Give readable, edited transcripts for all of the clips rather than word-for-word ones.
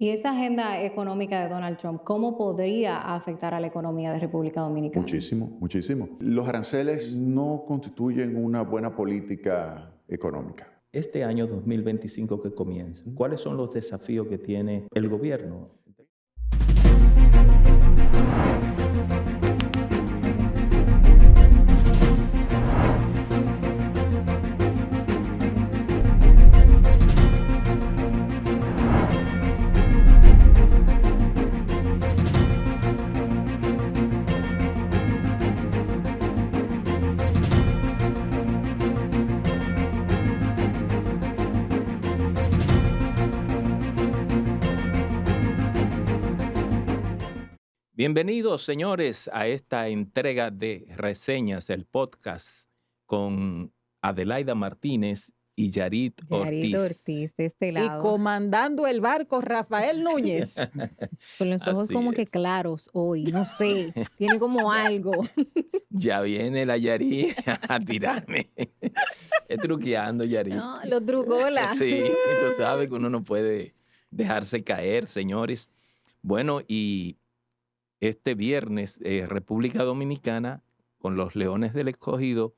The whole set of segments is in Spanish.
Y esa agenda económica de Donald Trump, ¿cómo podría afectar a la economía de República Dominicana? Muchísimo, muchísimo. Los aranceles no constituyen una buena política económica. Este año 2025 que comienza, ¿cuáles son los desafíos que tiene el gobierno? Bienvenidos, señores, a esta entrega de Reseñas, el podcast con Adelaida Martínez y Yarit Yarit Ortiz. Ortiz, de este Y lado, comandando el barco, Rafael Núñez. con los ojos Así como que es. claros hoy, no sé, tiene como algo. Ya viene la Yarit a tirarme. Es truqueando, Yarit. No, lo trucola. Sí, tú sabes que uno no puede dejarse caer, señores. Bueno, y este viernes, República Dominicana, con los Leones del Escogido,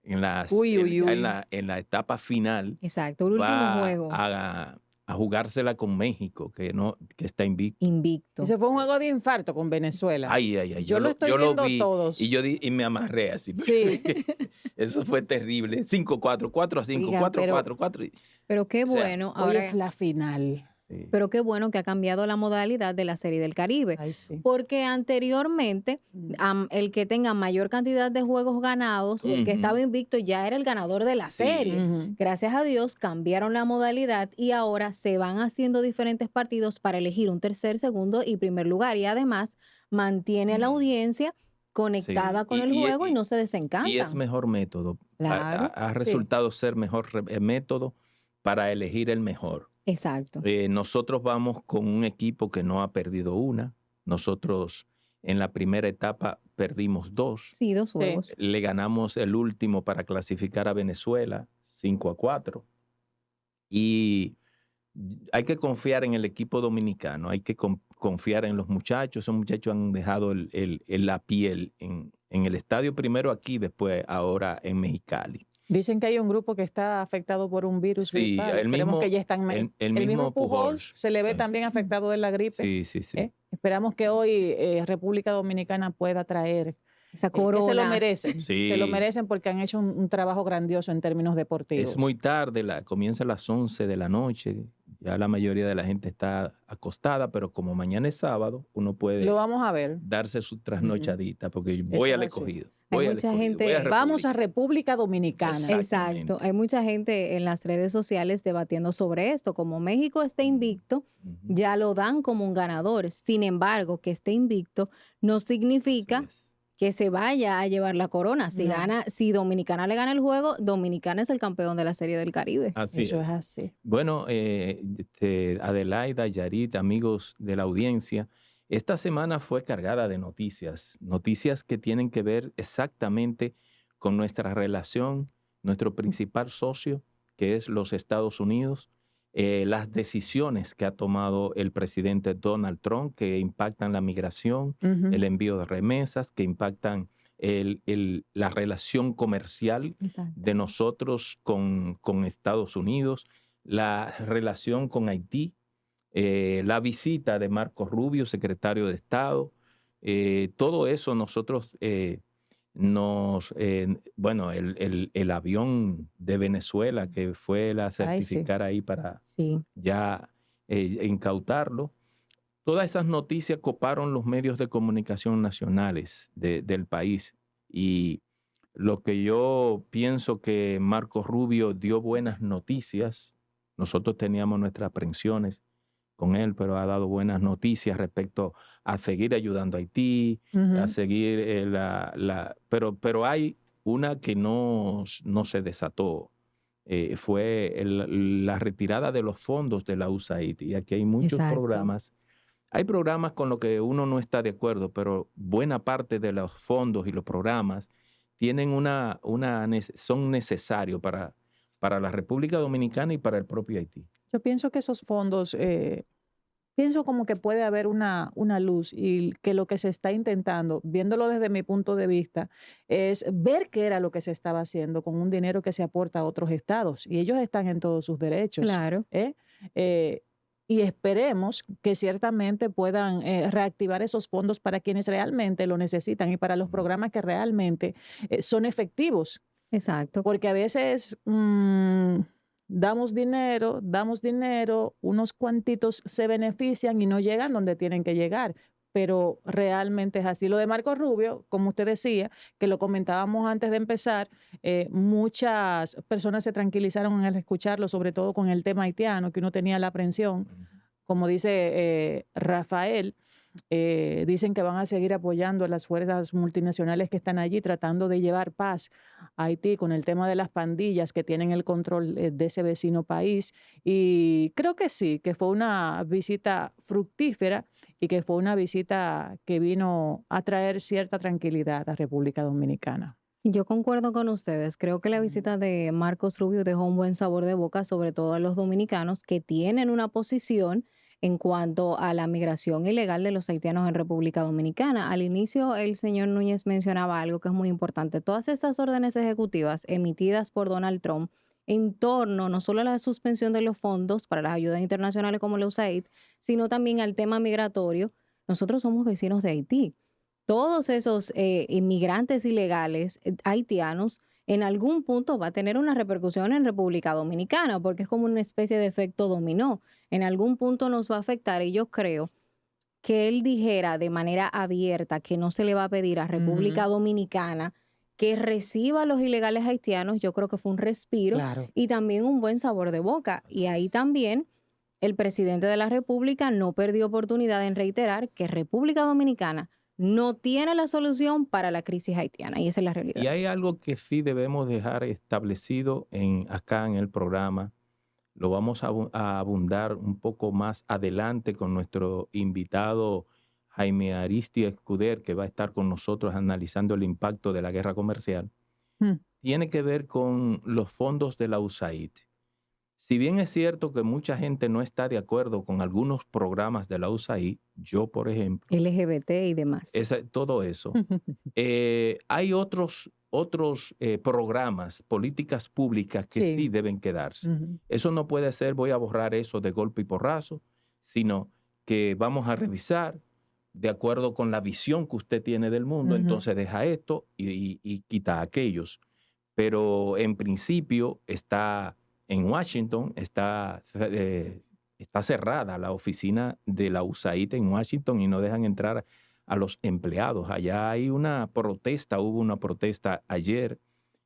en la etapa final, Exacto, el último va juego. a jugársela con México, que está invicto. Invicto. Ese fue un juego de infarto con Venezuela. Ay. Yo lo estoy viendo vi todos. y me amarré así. Sí. Eso fue terrible. 5-4, 4-5, Oiga, 4-4. Pero qué O sea, bueno, Hoy ahora, es la final. Sí. pero qué bueno que ha cambiado la modalidad de la Serie del Caribe. Ay, sí. Porque anteriormente, el que tenga mayor cantidad de juegos ganados, o el que Ujú. estaba invicto, ya era el ganador de la Sí. serie. Ujú. Gracias a Dios cambiaron la modalidad y ahora se van haciendo diferentes partidos para elegir un tercer, segundo y primer lugar. Y además mantiene a la audiencia conectada Sí. con el juego y no se desencantan. Y es mejor método. Claro, Ha sí. resultado ser mejor método para elegir el mejor. exacto. Nosotros vamos con un equipo que no ha perdido una. Nosotros en la primera etapa perdimos 2. Sí, 2 juegos. Le ganamos el último para clasificar a Venezuela, 5-4. Y hay que confiar en el equipo dominicano, hay que confiar en los muchachos. Esos muchachos han dejado la piel en el estadio, primero aquí, después ahora en Mexicali. Dicen que hay un grupo que está afectado por un virus Sí, gripal. Esperemos que ya están. el mismo Pujols se le ve sí. también afectado de la gripe. Sí. Esperamos que hoy República Dominicana pueda traer. Esa Que se lo corona. merecen. Sí. Se lo merecen porque han hecho un trabajo grandioso en términos deportivos. Es muy tarde, comienza a las 11 de la noche. Ya la mayoría de la gente está acostada, pero como mañana es sábado, uno puede Lo vamos a ver. darse su trasnochadita, porque Eso voy es al así. escogido. Hay Voy al mucha escogido, gente- voy a Vamos a República. República Dominicana. Exactamente. Exacto. Hay mucha gente en las redes sociales debatiendo sobre esto. Como México está invicto, Ujú. ya lo dan como un ganador. Sin embargo, que esté invicto no significa Así es. que se vaya a llevar la corona. Si No. si Dominicana le gana el juego, Dominicana es el campeón de la Serie del Caribe. Así Eso es. es así. Bueno, Adelaida, Yarit, amigos de la audiencia, esta semana fue cargada de noticias que tienen que ver exactamente con nuestra relación, nuestro principal socio, que es los Estados Unidos, las decisiones que ha tomado el presidente Donald Trump, que impactan la migración, Ujú. el envío de remesas, que impactan la relación comercial Exacto. de nosotros con Estados Unidos, la relación con Haití, la visita de Marco Rubio, secretario de Estado, todo eso nosotros bueno, el avión de Venezuela que fue a Ay, sí. certificar ahí para Sí. ya incautarlo. Todas esas noticias coparon los medios de comunicación nacionales del país. Y lo que yo pienso que Marco Rubio dio buenas noticias. Nosotros teníamos nuestras aprensiones con él, pero ha dado buenas noticias respecto a seguir ayudando a Haití, a Ujú. seguir pero hay una que no se desató. Fue la retirada de los fondos de la USAID. Y aquí hay muchos Exacto. programas. Hay programas con los que uno no está de acuerdo, pero buena parte de los fondos y los programas tienen son necesarios para la República Dominicana y para el propio Haití. Yo pienso que esos fondos pienso como que puede haber una luz y que lo que se está intentando, viéndolo desde mi punto de vista, es ver qué era lo que se estaba haciendo con un dinero que se aporta a otros estados y ellos están en todos sus derechos. Claro. ¿Eh? Eh, y esperemos que ciertamente puedan reactivar esos fondos para quienes realmente lo necesitan y para los programas que realmente son efectivos. Exacto. Porque a veces damos dinero, unos cuantitos se benefician y no llegan donde tienen que llegar. Pero realmente es así. Lo de Marco Rubio, como usted decía, que lo comentábamos antes de empezar, muchas personas se tranquilizaron al escucharlo, sobre todo con el tema haitiano, que uno tenía la aprensión. Como dice Rafael, dicen que van a seguir apoyando a las fuerzas multinacionales que están allí tratando de llevar paz a Haití con el tema de las pandillas que tienen el control de ese vecino país. Y creo que sí, que fue una visita fructífera y que fue una visita que vino a traer cierta tranquilidad a República Dominicana. Yo concuerdo con ustedes. Creo que la Ujú. visita de Marcos Rubio dejó un buen sabor de boca, sobre todo a los dominicanos que tienen una posición en cuanto a la migración ilegal de los haitianos en República Dominicana. Al inicio, el señor Núñez mencionaba algo que es muy importante. Todas estas órdenes ejecutivas emitidas por Donald Trump en torno no solo a la suspensión de los fondos para las ayudas internacionales como la USAID, sino también al tema migratorio. Nosotros somos vecinos de Haití. Todos esos inmigrantes ilegales haitianos en algún punto va a tener una repercusión en República Dominicana, porque es como una especie de efecto dominó. En algún punto nos va a afectar y yo creo que él dijera de manera abierta que no se le va a pedir a República Ujú. Dominicana que reciba a los ilegales haitianos, yo creo que fue un respiro Claro. y también un buen sabor de boca. Y ahí también el presidente de la República no perdió oportunidad en reiterar que República Dominicana no tiene la solución para la crisis haitiana, y esa es la Y realidad. hay algo que sí debemos dejar establecido acá en el programa. Lo vamos a abundar un poco más adelante con nuestro invitado Jaime Aristi Escuder, que va a estar con nosotros analizando el impacto de la guerra comercial. Mm. Tiene que ver con los fondos de la USAID. Si bien es cierto que mucha gente no está de acuerdo con algunos programas de la USAID, yo, por ejemplo, LGBT y demás. todo eso, hay otros programas, políticas públicas que sí Sí. deben quedarse. Ujú. Eso no puede ser, voy a borrar eso de golpe y porrazo, sino que vamos a revisar de acuerdo con la visión que usted tiene del mundo, Ujú. entonces deja esto y quita aquellos. Pero en principio está en Washington, está cerrada la oficina de la USAID en Washington y no dejan entrar a los empleados. Allá hay una protesta, hubo una protesta ayer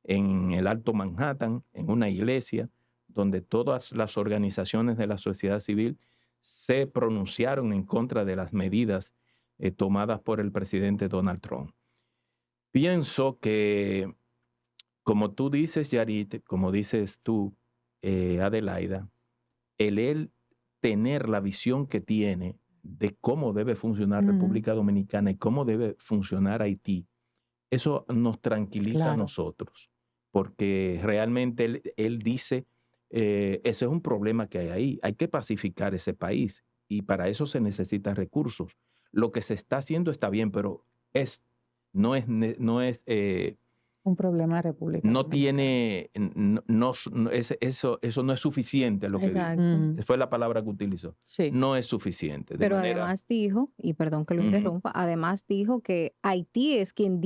en el Alto Manhattan, en una iglesia, donde todas las organizaciones de la sociedad civil se pronunciaron en contra de las medidas tomadas por el presidente Donald Trump. Pienso que, como tú dices, Yarit, como dices tú, Adelaida, él tener la visión que tiene de cómo debe funcionar Ujú. República Dominicana y cómo debe funcionar Haití, eso nos tranquiliza a Claro. nosotros, porque realmente él dice, ese es un problema que hay ahí, hay que pacificar ese país y para eso se necesitan recursos. Lo que se está haciendo está bien, pero no es Un problema de República no Dominicana. tiene, eso no es suficiente, lo que dijo. Exacto. Fue la palabra que utilizó. Sí. No es suficiente. De Pero manera, además dijo, y perdón que lo Ujú. interrumpa, además dijo que Haití es quien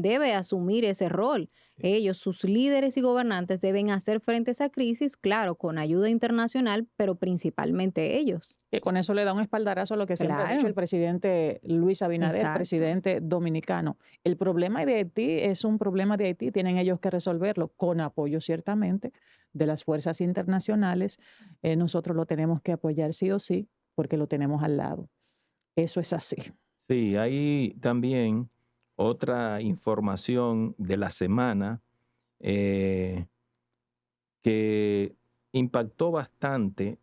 debe asumir ese rol. Ellos, sus líderes y gobernantes, deben hacer frente a esa crisis, claro, con ayuda internacional, pero principalmente ellos. Que con eso le da un espaldarazo a lo que siempre ha dicho el Claro, presidente Luis Abinader, exacto. presidente dominicano. El problema de Haití es un problema de Haití, tienen ellos que resolverlo con apoyo ciertamente de las fuerzas internacionales. Nosotros lo tenemos que apoyar sí o sí, porque lo tenemos al lado. Eso es así. Sí, hay también otra información de la semana eh, que impactó bastante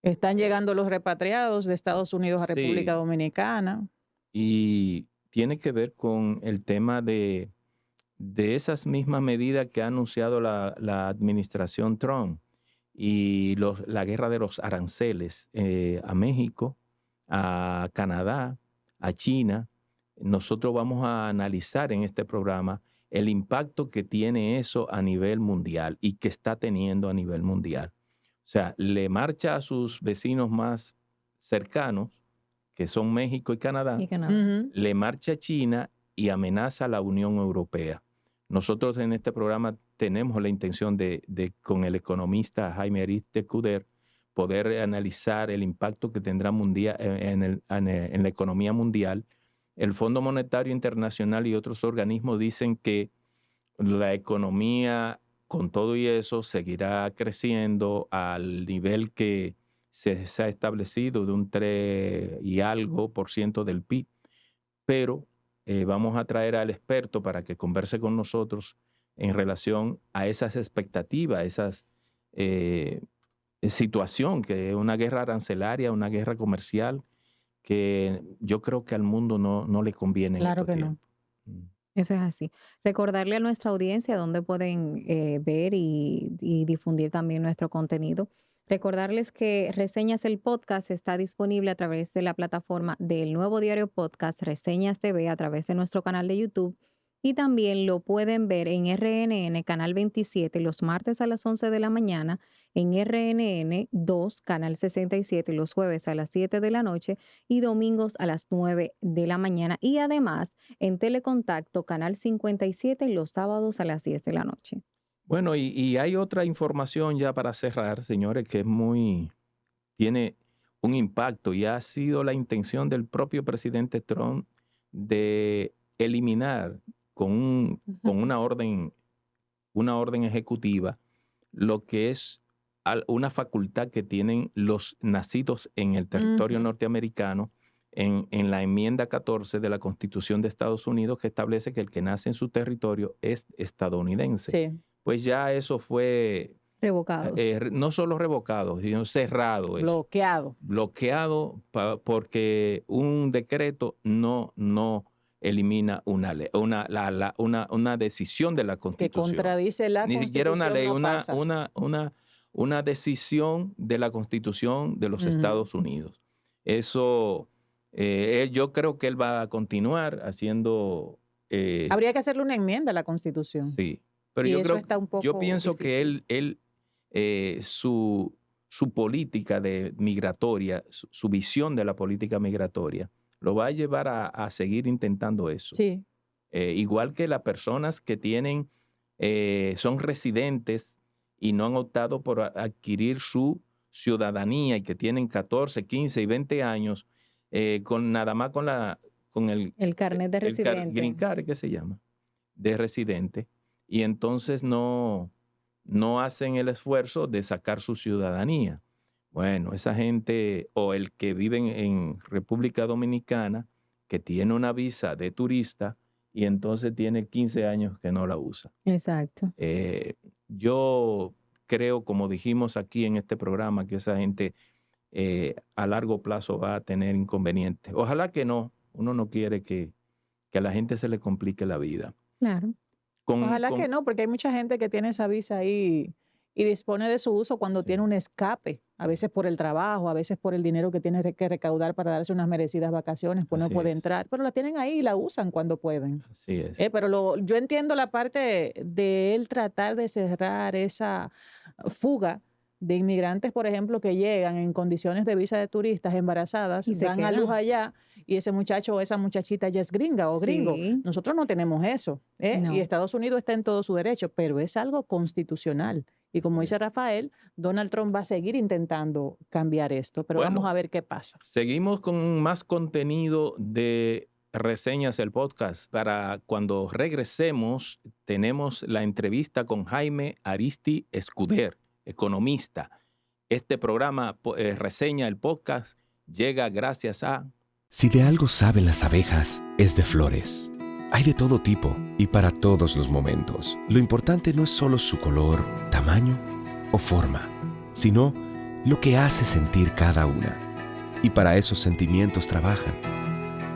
Están llegando los repatriados de Estados Unidos a República sí, Dominicana. y tiene que ver con el tema de esas mismas medidas que ha anunciado la administración Trump. y la guerra de los aranceles a México, a Canadá, a China. Nosotros vamos a analizar en este programa el impacto que tiene eso a nivel mundial y que está teniendo a nivel mundial. O sea, le marcha a sus vecinos más cercanos, que son México y Canadá, le marcha a China y amenaza a la Unión Europea. Nosotros en este programa tenemos la intención de con el economista Jaime Ariztía Escudero, poder analizar el impacto que tendrá en la economía mundial. El Fondo Monetario Internacional y otros organismos dicen que la economía, con todo y eso, seguirá creciendo al nivel que se ha establecido de un 3 y algo % del PIB. Pero vamos a traer al experto para que converse con nosotros en relación a esas expectativas, esas situación que es una guerra arancelaria, una guerra comercial, que yo creo que al mundo no le conviene. Claro que no. Eso es así. Recordarle a nuestra audiencia dónde pueden ver y difundir también nuestro contenido. Recordarles que Reseñas el Podcast está disponible a través de la plataforma del Nuevo Diario Podcast, Reseñas TV, a través de nuestro canal de YouTube. Y también lo pueden ver en RNN, Canal 27, los martes a las 11 de la mañana, en RNN 2, Canal 67, los jueves a las 7 de la noche y domingos a las 9 de la mañana. Y además en Telecontacto, Canal 57, los sábados a las 10 de la noche. Bueno, y hay otra información ya para cerrar, señores, que tiene un impacto y ha sido la intención del propio presidente Trump de eliminar con una orden ejecutiva lo que es una facultad que tienen los nacidos en el territorio norteamericano en la enmienda 14 de la Constitución de Estados Unidos, que establece que el que nace en su territorio es estadounidense. Sí. Pues ya eso fue Revocado. No solo revocado, sino cerrado. Bloqueado porque un decreto no elimina una ley, una decisión de la Constitución. Que contradice la Constitución. Ni siquiera una ley, no una decisión de la Constitución de los Estados Unidos. Eso, yo creo que él va a continuar haciendo... Habría que hacerle una enmienda a la Constitución. Sí, pero yo pienso difícil. Que él su política migratoria, su visión de la política migratoria, lo va a llevar a seguir intentando eso. Sí. Igual que las personas que son residentes y no han optado por adquirir su ciudadanía y que tienen 14, 15 y 20 años, nada más con el carnet de residente. El green card, ¿qué se llama? De residente. Y entonces no hacen el esfuerzo de sacar su ciudadanía. Bueno, esa gente o el que vive en República Dominicana, que tiene una visa de turista y entonces tiene 15 años que no la usa. Exacto. Yo creo, como dijimos aquí en este programa, que esa gente a largo plazo va a tener inconvenientes. Ojalá que no. Uno no quiere que a la gente se le complique la vida. Claro. Ojalá que no, porque hay mucha gente que tiene esa visa ahí y dispone de su uso cuando tiene un escape, a veces por el trabajo, a veces por el dinero que tiene que recaudar para darse unas merecidas vacaciones, pues no puede entrar, pero la tienen ahí y la usan cuando pueden. Así es. Pero yo entiendo la parte de él tratar de cerrar esa fuga de inmigrantes, por ejemplo, que llegan en condiciones de visa de turistas embarazadas, dan a luz allá y ese muchacho o esa muchachita ya es gringa o gringo. Sí. Nosotros no tenemos eso. No. Y Estados Unidos está en todo su derecho, pero es algo constitucional. Y como dice Rafael, Donald Trump va a seguir intentando cambiar esto, pero vamos a ver qué pasa. Seguimos con más contenido de Reseñas el Podcast. Para cuando regresemos, tenemos la entrevista con Jaime Ariztía Escudero, economista. Este programa, Reseña el Podcast, llega gracias a... Si de algo saben las abejas, es de flores. Hay de todo tipo y para todos los momentos. Lo importante no es solo su color, tamaño o forma, sino lo que hace sentir cada una. Y para esos sentimientos trabajan.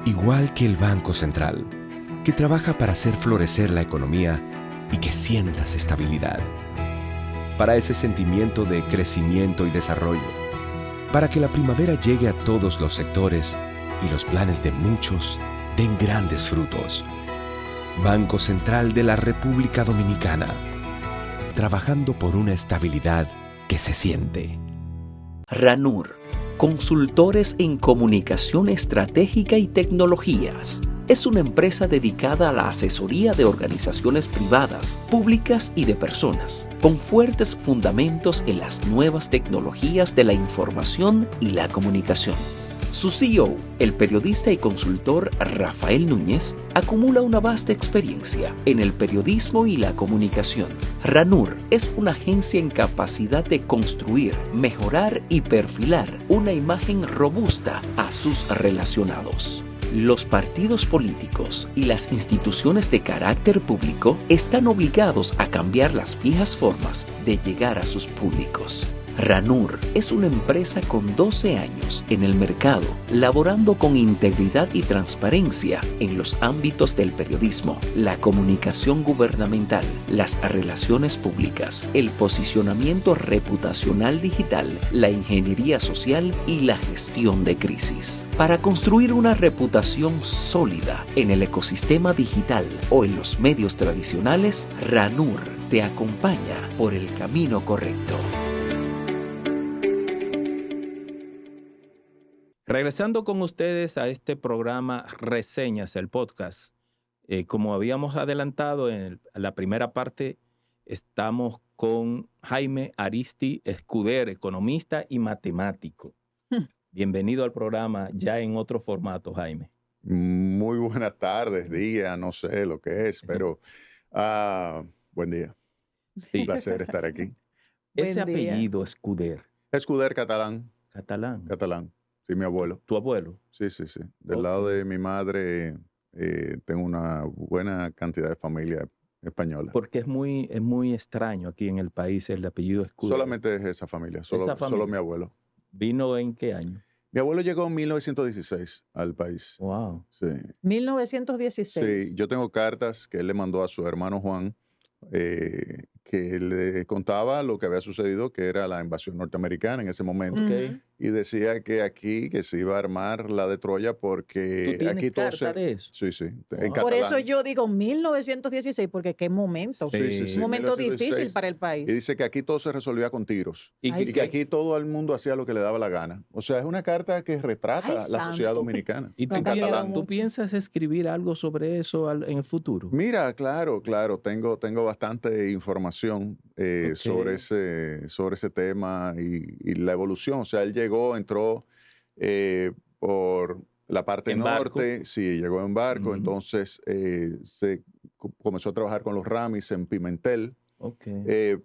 Igual que el Banco Central, que trabaja para hacer florecer la economía y que sientas estabilidad. para ese sentimiento de crecimiento y desarrollo, para que la primavera llegue a todos los sectores y los planes de muchos den grandes frutos. Banco Central de la República Dominicana, trabajando por una estabilidad que se siente. RANUR, consultores en comunicación estratégica y tecnologías. Es una empresa dedicada a la asesoría de organizaciones privadas, públicas y de personas, con fuertes fundamentos en las nuevas tecnologías de la información y la comunicación. Su CEO, el periodista y consultor Rafael Núñez, acumula una vasta experiencia en el periodismo y la comunicación. RANUR es una agencia en capacidad de construir, mejorar y perfilar una imagen robusta a sus relacionados. Los partidos políticos y las instituciones de carácter público están obligados a cambiar las viejas formas de llegar a sus públicos. RANUR es una empresa con 12 años en el mercado, laborando con integridad y transparencia en los ámbitos del periodismo, la comunicación gubernamental, las relaciones públicas, el posicionamiento reputacional digital, la ingeniería social y la gestión de crisis. Para construir una reputación sólida en el ecosistema digital o en los medios tradicionales, RANUR te acompaña por el camino correcto. Regresando con ustedes a este programa Reseñas, el podcast. Como habíamos adelantado en la primera parte, estamos con Jaime Aristi Escuder, economista y matemático. Bienvenido al programa ya en otro formato, Jaime. Muy buenas tardes, día, no sé lo que es, pero buen día. Sí. Un placer estar aquí. Ese Buen día. apellido Escuder, Escuder catalán, catalán. sí, mi abuelo. ¿Tu abuelo? Sí. Del lado de mi madre tengo una buena cantidad de familia española. Porque es muy extraño aquí en el país el apellido Escuder. Solamente es esa familia, solo mi abuelo. ¿Vino en qué año? Mi abuelo llegó en 1916 al país. Wow. Sí. 1916. Sí, yo tengo cartas que él le mandó a su hermano Juan, que le contaba lo que había sucedido, que era la invasión norteamericana en ese momento. Ok. Y decía que aquí, que se iba a armar la de Troya porque ¿Tú tienes aquí todo carta de eso? Sí, en Wow. Por catalán. eso yo digo 1916, porque qué momento. Sí. Un momento 1916. difícil para el país. Y dice que aquí todo se resolvía con tiros. Y Ay, Y que aquí todo el mundo hacía lo que le daba la gana. O sea, es una carta que retrata Ay, la sociedad santo. dominicana. ¿Y Lo en ha cambiado catalán. tú mucho. piensas escribir algo sobre eso en el futuro? Mira, claro, tengo bastante información Ok. sobre ese tema y la evolución. O sea, él entró por la parte ¿En barco? norte, sí, llegó en barco, Ujú. entonces comenzó a trabajar con los Ramis en Pimentel, Ok.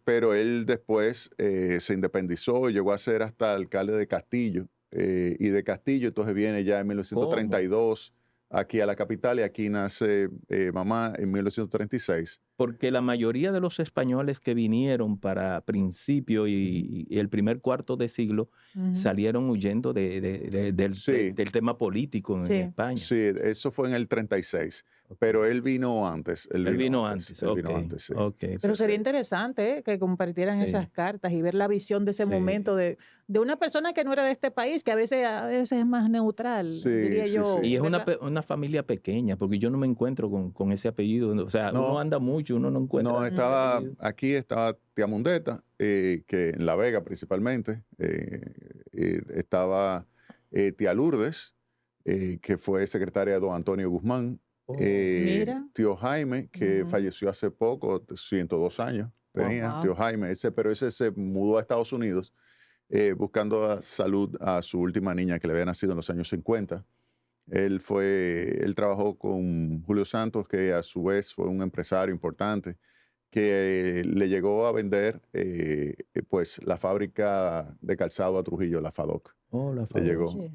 pero él después se independizó y llegó a ser hasta alcalde de Castillo, y de Castillo entonces viene ya en 1932 aquí a la capital y aquí nace mamá en 1936. Porque la mayoría de los españoles que vinieron para principio y el primer cuarto de siglo Ujú. salieron huyendo Sí. del tema político en Sí. España. Sí, eso fue en el 36, Ok. pero él vino antes. Él vino antes. Él vino Ok, antes, sí. ok. Pero Sí, sería sí. interesante que compartieran Sí. esas cartas y ver la visión de ese Sí. momento de una persona que no era de este país, que a veces es más neutral, Sí, diría sí, yo. sí. Y es ¿verdad? una familia pequeña, porque yo no me encuentro con ese apellido. O sea, No. uno anda mucho, uno no encuentra No, ese estaba apellido. aquí, estaba Tía Mundeta, que en La Vega principalmente, estaba Tía Lourdes, que fue secretaria de don Antonio Guzmán, Oh. Mira. tío Jaime, que Ujú. falleció hace poco, 102 años tenía, Wow. tío Jaime, pero ese se mudó a Estados Unidos buscando salud a su última niña que le había nacido en los años 50. Él trabajó con Julio Santos, que a su vez fue un empresario importante, que le llegó a vender pues la fábrica de calzado a Trujillo, la FADOC. Oh, la Le favor. llegó. Sí.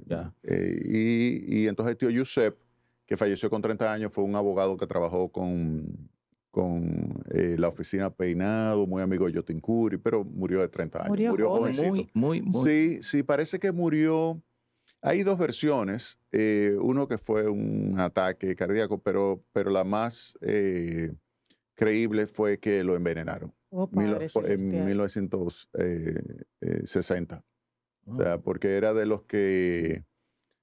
Ya. Y entonces el tío Giuseppe, que falleció con 30 años, fue un abogado que trabajó con la oficina Peinado, muy amigo de Yotin Curi, pero murió de 30 años. Murió joven. jovencito. Muy. Sí, parece que murió. Hay dos versiones. Uno que fue un ataque cardíaco, pero la más creíble fue que lo envenenaron. Oh, Padre en Celestial. 1960. O sea, Oh, porque era de los que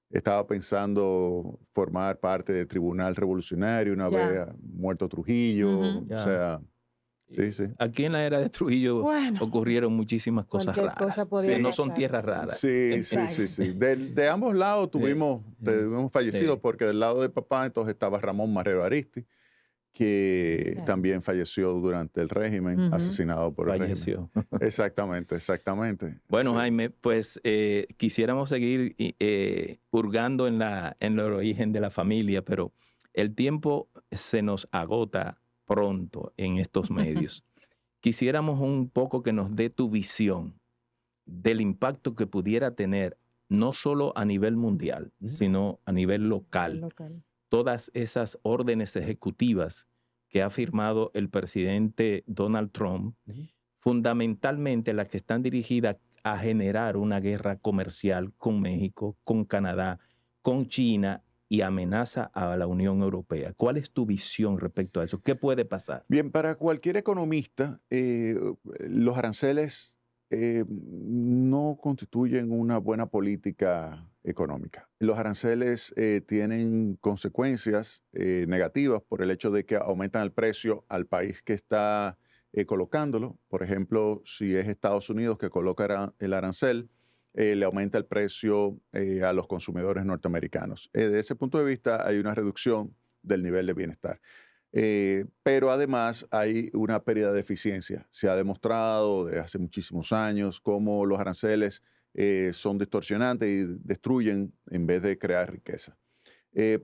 estaba pensando formar parte del Tribunal Revolucionario una Ya. vez muerto Trujillo. Ujú. O ya. sea, sí, sí. Aquí en la era de Trujillo Bueno, ocurrieron muchísimas cosas cualquier cosa raras, podía que no Sí, son pasar. tierras raras. sí, sí, sí, Exacto. sí. De ambos lados tuvimos fallecidos, sí. porque del lado de papá entonces estaba Ramón Marrero Aristi, que Claro. también falleció durante el régimen, Ujú. asesinado por el régimen. Falleció. Exactamente, exactamente. Bueno, Sí. Jaime, pues quisiéramos seguir hurgando en el origen de la familia, pero el tiempo se nos agota pronto en estos medios. Quisiéramos un poco que nos dé tu visión del impacto que pudiera tener, no solo a nivel mundial, sino a nivel local, Local. todas esas órdenes ejecutivas que ha firmado el presidente Donald Trump, fundamentalmente las que están dirigidas a generar una guerra comercial con México, con Canadá, con China y amenaza a la Unión Europea. ¿Cuál es tu visión respecto a eso? ¿Qué puede pasar? Bien, para cualquier economista, los aranceles no constituyen una buena política económica. Los aranceles tienen consecuencias negativas por el hecho de que aumentan el precio al país que está colocándolo. Por ejemplo, si es Estados Unidos que coloca el arancel, le aumenta el precio a los consumidores norteamericanos. Desde ese punto de vista, hay una reducción del nivel de bienestar. Pero además hay una pérdida de eficiencia. Se ha demostrado desde hace muchísimos años cómo los aranceles son distorsionantes y destruyen en vez de crear riqueza.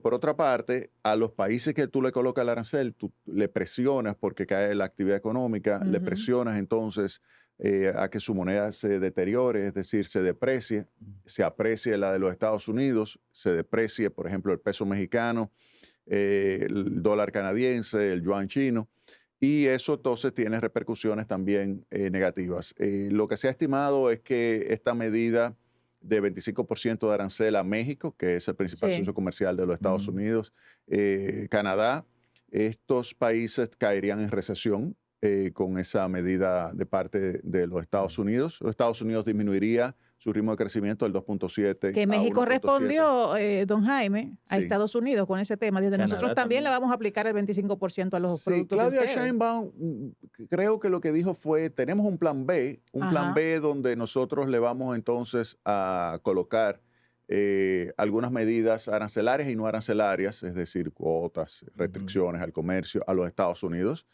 Por otra parte, a los países que tú le colocas el arancel, tú le presionas porque cae la actividad económica, le Ujú. presionas entonces a que su moneda se deteriore, es decir, se deprecie, se aprecie la de los Estados Unidos, se deprecie, por ejemplo, el peso mexicano, el dólar canadiense, el yuan chino, y eso entonces tiene repercusiones también negativas. Lo que se ha estimado es que esta medida de 25% de arancel a México, que es el principal Sí. socio comercial de los Estados Mm. Unidos, Canadá, estos países caerían en recesión con esa medida de parte de los Estados Unidos. Los Estados Unidos disminuiría su ritmo de crecimiento del 2.7 Que a México 1.7. respondió, don Jaime, a Sí. Estados Unidos con ese tema. Desde nosotros Canadá también le también. vamos a aplicar el 25% a los Sí, productos de Claudia ustedes. Sheinbaum, creo que lo que dijo fue, tenemos un plan B Ajá. donde nosotros le vamos entonces a colocar algunas medidas arancelarias y no arancelarias, es decir, cuotas, restricciones al comercio a los Estados Unidos.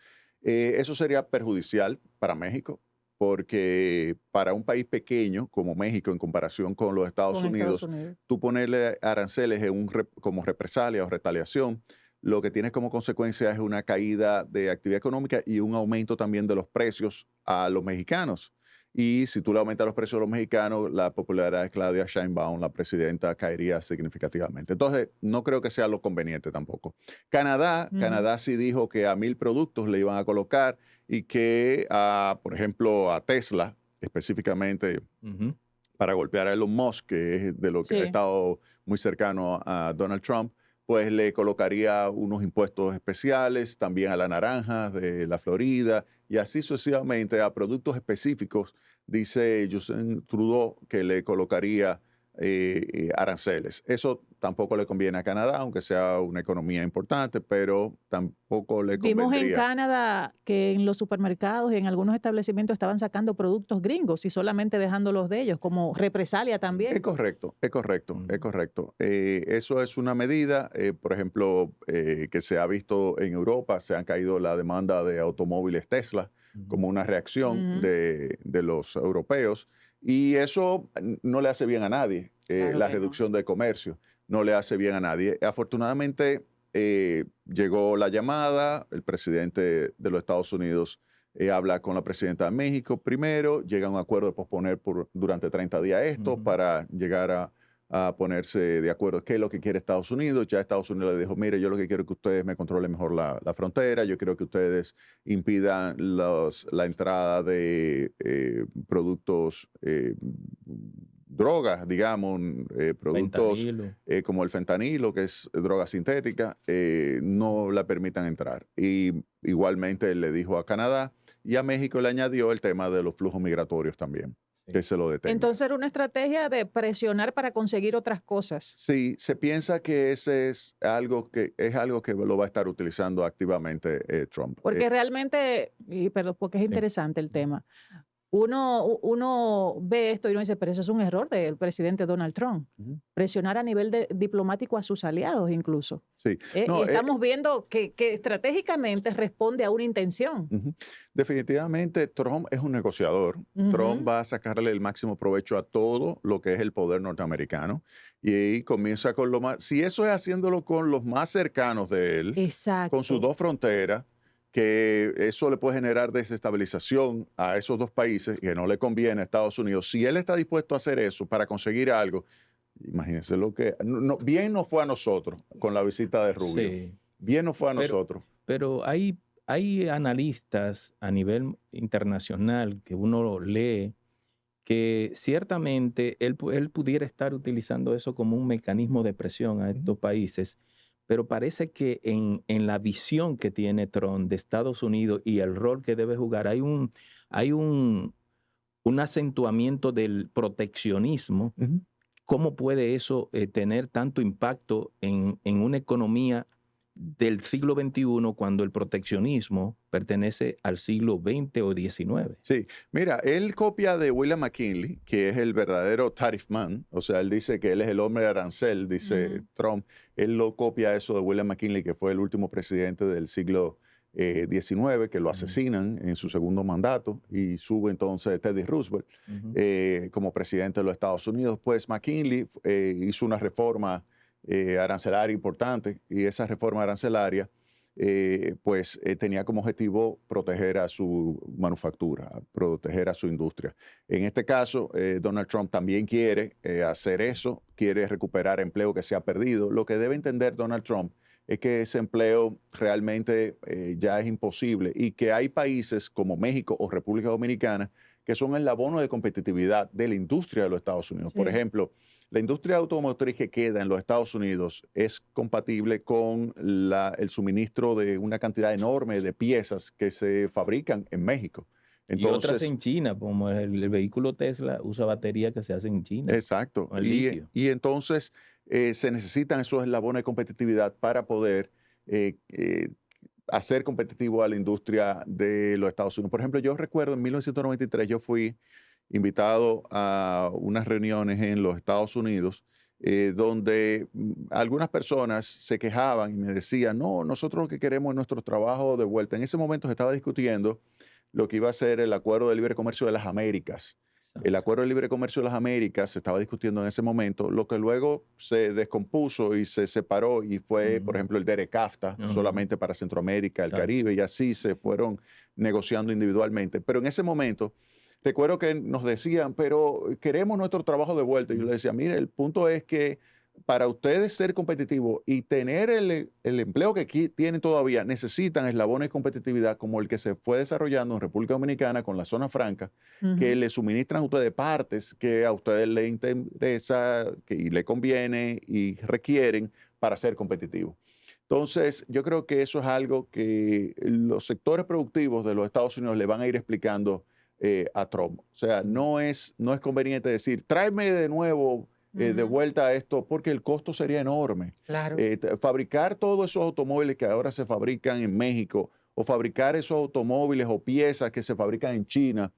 Eso sería perjudicial para México, porque para un país pequeño como México, en comparación con los Estados Con Estados Unidos, Unidos. tú ponerle aranceles como represalia o retaliación, lo que tienes como consecuencia es una caída de actividad económica y un aumento también de los precios a los mexicanos. Y si tú le aumentas los precios a los mexicanos, la popularidad de Claudia Sheinbaum, la presidenta, caería significativamente. Entonces, no creo que sea lo conveniente tampoco. Canadá sí dijo que a 1,000 productos le iban a colocar y que, por ejemplo, a Tesla, específicamente Ujú. para golpear a Elon Musk, que es de lo que ha Sí. estado muy cercano a Donald Trump, pues le colocaría unos impuestos especiales también a la naranja de la Florida y así sucesivamente a productos específicos. Dice Justin Trudeau que le colocaría aranceles. Eso tampoco le conviene a Canadá, aunque sea una economía importante, pero tampoco le Vimos en convendría. Canadá que en los supermercados y en algunos establecimientos estaban sacando productos gringos y solamente dejándolos de ellos, como represalia Es también. correcto, es correcto, es correcto. Eso es una medida, por ejemplo, que se ha visto en Europa, se han caído la demanda de automóviles Tesla como una reacción Ujú. de los europeos y eso no le hace bien a nadie, Claro la que no. reducción de comercio no le hace bien a nadie. Afortunadamente llegó la llamada, el presidente de los Estados Unidos habla con la presidenta de México primero, llega a un acuerdo de posponer durante 30 días esto Ujú. para llegar a ponerse de acuerdo qué es lo que quiere Estados Unidos. Ya Estados Unidos le dijo, mire, yo lo que quiero es que ustedes me controlen mejor la frontera, yo quiero que ustedes impidan la entrada de productos, drogas, digamos, productos Fentanilo. como el fentanilo, que es droga sintética, no la permitan entrar. Y igualmente le dijo a Canadá y a México le añadió el tema de los flujos migratorios también, Sí. que se lo detenga. Entonces era una estrategia de presionar para conseguir otras cosas. Sí, se piensa que ese es algo que lo va a estar utilizando activamente Trump. Porque realmente, porque es Sí. interesante el tema, uno ve esto y uno dice, pero eso es un error del presidente Donald Trump. Ujú. Presionar a nivel diplomático a sus aliados incluso. Sí. Y No, estamos viendo que estratégicamente responde a una intención. Ujú. Definitivamente Trump es un negociador. Trump Ujú. va a sacarle el máximo provecho a todo lo que es el poder norteamericano y ahí comienza con lo más, si eso es haciéndolo con los más cercanos de él, con sus Exacto. dos fronteras, que eso le puede generar desestabilización a esos dos países y que no le conviene a Estados Unidos. Si él está dispuesto a hacer eso para conseguir algo, imagínense lo que, bien nos fue a nosotros con la visita de Rubio. Sí. Bien nos fue a Pero- nosotros. Pero hay analistas a nivel internacional que uno lo lee que ciertamente él pudiera estar utilizando eso como un mecanismo de presión a estos países, pero parece que en la visión que tiene Trump de Estados Unidos y el rol que debe jugar, hay un acentuamiento del proteccionismo. Ujú. ¿Cómo puede eso tener tanto impacto en una economía del siglo XXI cuando el proteccionismo pertenece al siglo XX o XIX? Sí, mira, él copia de William McKinley, que es el verdadero tariff man, o sea, él dice que él es el hombre de arancel, dice Ujú. Trump, él lo copia eso de William McKinley, que fue el último presidente del siglo XIX, que lo asesinan en su segundo mandato y sube entonces Teddy Roosevelt Ujú. como presidente de los Estados Unidos. Pues McKinley hizo una reforma arancelaria importante y esa reforma arancelaria tenía como objetivo proteger a su manufactura, proteger a su industria. En este caso, Donald Trump también quiere hacer eso, quiere recuperar empleo que se ha perdido. Lo que debe entender Donald Trump es que ese empleo realmente ya es imposible y que hay países como México o República Dominicana que son el abono de competitividad de la industria de los Estados Unidos. Por Sí. ejemplo, la industria automotriz que queda en los Estados Unidos es compatible con el suministro de una cantidad enorme de piezas que se fabrican en México. Y otras Entonces, en China, como el vehículo Tesla usa baterías que se hacen en China, exacto. con el litio. Y entonces se necesitan esos eslabones de competitividad para poder hacer competitivo a la industria de los Estados Unidos. Por ejemplo, yo recuerdo en 1993 yo fui invitado a unas reuniones en los Estados Unidos donde algunas personas se quejaban y me decían, no, nosotros lo que queremos es nuestro trabajo de vuelta. En ese momento se estaba discutiendo lo que iba a ser el Acuerdo de Libre Comercio de las Américas. El Acuerdo de Libre Comercio de las Américas se estaba discutiendo en ese momento, lo que luego se descompuso y se separó y fue, por Ujú. ejemplo, el DERECAFTA, Ujú. solamente para Centroamérica, el Exacto. Caribe, y así se fueron negociando individualmente. Pero en ese momento, recuerdo que nos decían, pero queremos nuestro trabajo de vuelta. Y yo les decía, mire, el punto es que para ustedes ser competitivos y tener el empleo que aquí tienen todavía, necesitan eslabones de competitividad como el que se fue desarrollando en República Dominicana con la zona franca, que Ujú. le suministran a ustedes partes que a ustedes les interesa y le conviene y requieren para ser competitivos. Entonces, yo creo que eso es algo que los sectores productivos de los Estados Unidos le van a ir explicando a Trump. O sea, no es conveniente decir, tráeme de nuevo, de Ujú. vuelta a esto, porque el costo sería enorme. Claro. Fabricar todos esos automóviles que ahora se fabrican en México o fabricar esos automóviles o piezas que se fabrican en China,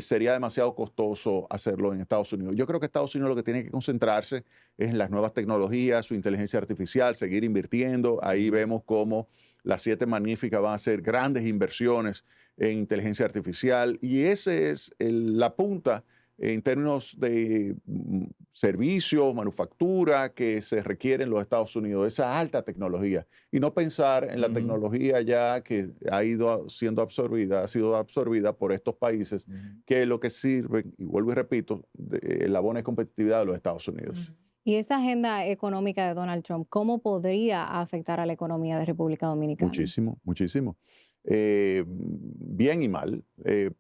sería demasiado costoso hacerlo en Estados Unidos. Yo creo que Estados Unidos lo que tiene que concentrarse es en las nuevas tecnologías, su inteligencia artificial, seguir invirtiendo. Ahí vemos cómo las 7 magníficas van a hacer grandes inversiones en inteligencia artificial y ese es la punta en términos de servicios, manufactura que se requiere en los Estados Unidos, esa alta tecnología, y no pensar en la Ujú. tecnología ya que ha ido siendo absorbida, ha sido absorbida por estos países que lo que sirven, y vuelvo y repito, la buena competitividad de los Estados Unidos. Y esa agenda económica de Donald Trump, ¿cómo podría afectar a la economía de República Dominicana? Muchísimo, muchísimo. Bien y mal.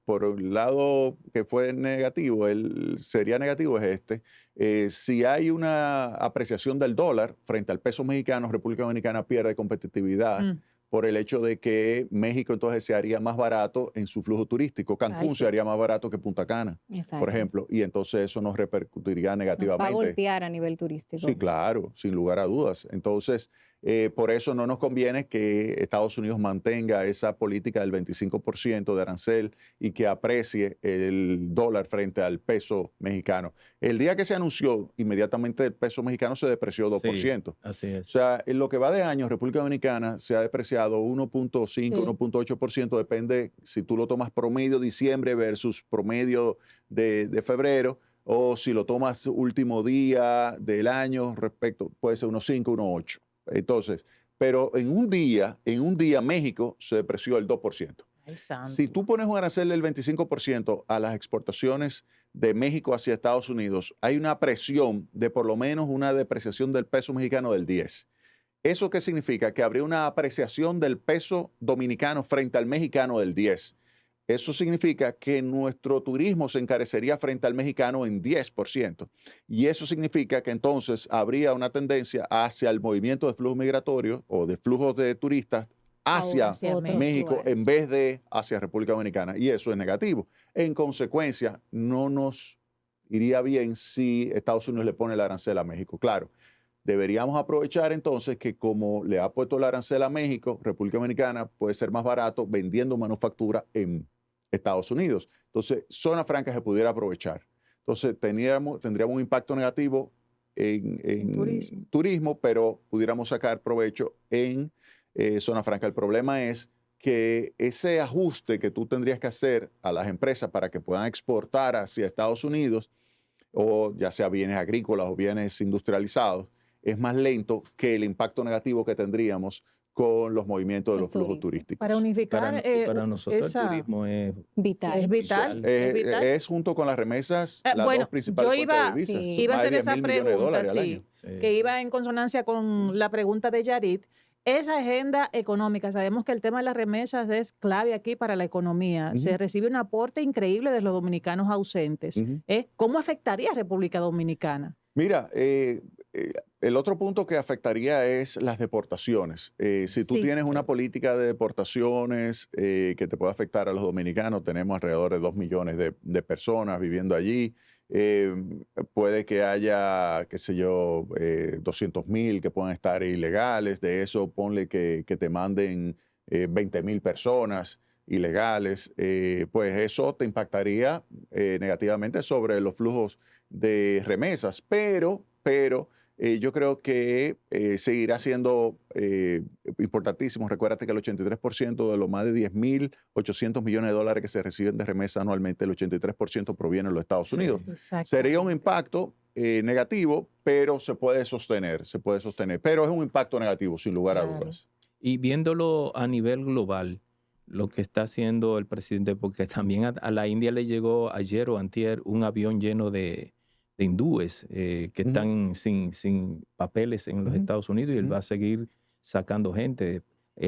Por un lado que fue negativo, sería negativo es este. Si hay una apreciación del dólar frente al peso mexicano, República Dominicana pierde competitividad Mm. por el hecho de que México entonces se haría más barato en su flujo turístico. Cancún Ay, se sí. haría más barato que Punta Cana, por Exacto. ejemplo, y entonces eso nos repercutiría Nos va a negativamente. golpear a nivel Sí, turístico. claro, sin lugar a dudas. Entonces, por eso no nos conviene que Estados Unidos mantenga esa política del 25% de arancel y que aprecie el dólar frente al peso mexicano. El día que se anunció, inmediatamente el peso mexicano se depreció Sí, 2%. así O es. sea, en lo que va de año, República Dominicana se ha depreciado 1.5, Sí. 1.8%, depende si tú lo tomas promedio diciembre versus promedio de febrero, o si lo tomas último día del año, respecto, puede ser unos 5, unos 8. Entonces, pero en un día México se depreció el 2%. Ay, Si santo. tú pones un arancel del 25% a las exportaciones de México hacia Estados Unidos, hay una presión de por lo menos una depreciación del peso mexicano del 10. ¿Eso qué significa? Que habría una apreciación del peso dominicano frente al mexicano del 10. Eso significa que nuestro turismo se encarecería frente al mexicano en 10%. Y eso significa que entonces habría una tendencia hacia el movimiento de flujo migratorio o de flujos de turistas hacia Hacia Otros México lugares. en vez de hacia República Dominicana. Y eso es negativo. En consecuencia, no nos iría bien si Estados Unidos le pone el arancel a México. Claro, deberíamos aprovechar entonces que como le ha puesto el arancel a México, República Dominicana puede ser más barato vendiendo manufactura en Estados Unidos. Entonces, zona franca se pudiera aprovechar. Entonces, tendríamos un impacto negativo en turismo. turismo, pero pudiéramos sacar provecho en zona franca. El problema es que ese ajuste que tú tendrías que hacer a las empresas para que puedan exportar hacia Estados Unidos, o ya sea bienes agrícolas o bienes industrializados, es más lento que el impacto negativo que tendríamos con los movimientos de Los los flujos turistas. Para turísticos. unificar Para nosotros esa... el turismo es Vital. Es vital. crucial. Es vital. Es junto con las remesas las Bueno, dos principales yo fuentes de iba, divisas. sí, Son iba a más de hacer 10 esa mil millones de pregunta, dólares al sí, año. Sí. que iba en consonancia con la pregunta de Yarit. Esa agenda económica, sabemos que el tema de las remesas es clave aquí para la economía. Ujú. Se recibe un aporte increíble de los dominicanos ausentes. Ujú. ¿Cómo afectaría a República Dominicana? Mira, el otro punto que afectaría es las deportaciones. Si tú Sí. tienes una política de deportaciones que te puede afectar a los dominicanos, tenemos alrededor de 2 millones de personas viviendo allí. Puede que haya, qué sé yo, 200,000 que puedan estar ilegales. De eso, ponle que te manden 20,000 personas ilegales. Pues eso te impactaría negativamente sobre los flujos de remesas, pero yo creo que seguirá siendo importantísimo. Recuérdate que el 83% de los más de 10.800 millones de dólares que se reciben de remesa anualmente, el 83% proviene de los Estados Sí. Unidos. Exacto. Sería un impacto negativo, pero se puede sostener. Pero es un impacto negativo, sin lugar a Claro. dudas. Y viéndolo a nivel global, lo que está haciendo el presidente, porque también a la India le llegó ayer o antier un avión lleno de hindúes que Ujú. están sin papeles en los Ujú. Estados Unidos y él Ujú. va a seguir sacando gente.